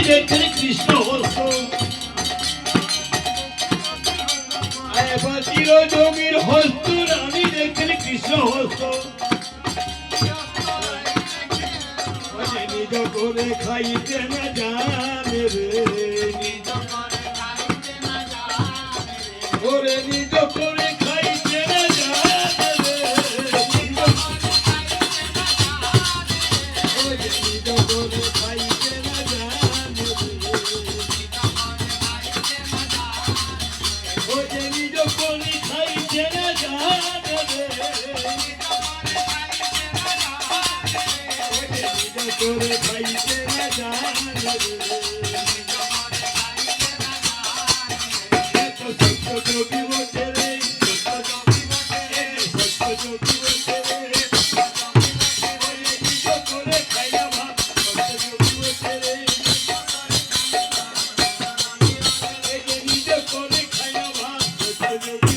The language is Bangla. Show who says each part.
Speaker 1: দেখছেন কৃষ্ণ হস্ত চির জমির হস্ত রানী দেখছেন কৃষ্ণ হস্ত নিজ করে খাইতে না জানে রে ওরে নিজ করে খাইতে না জানে রে নিজ করে খাইতে না জানে ওরে নিজ করে খাইতে না জানে রে করে খাইতে না জানে সত্য যোগী বসে রে সত্য যোগী বসে রে নিজ করে খাইয়া ভাত সত্য যোগী বসে রে নিজ করে খাইয়া ভাত সত্য যোগী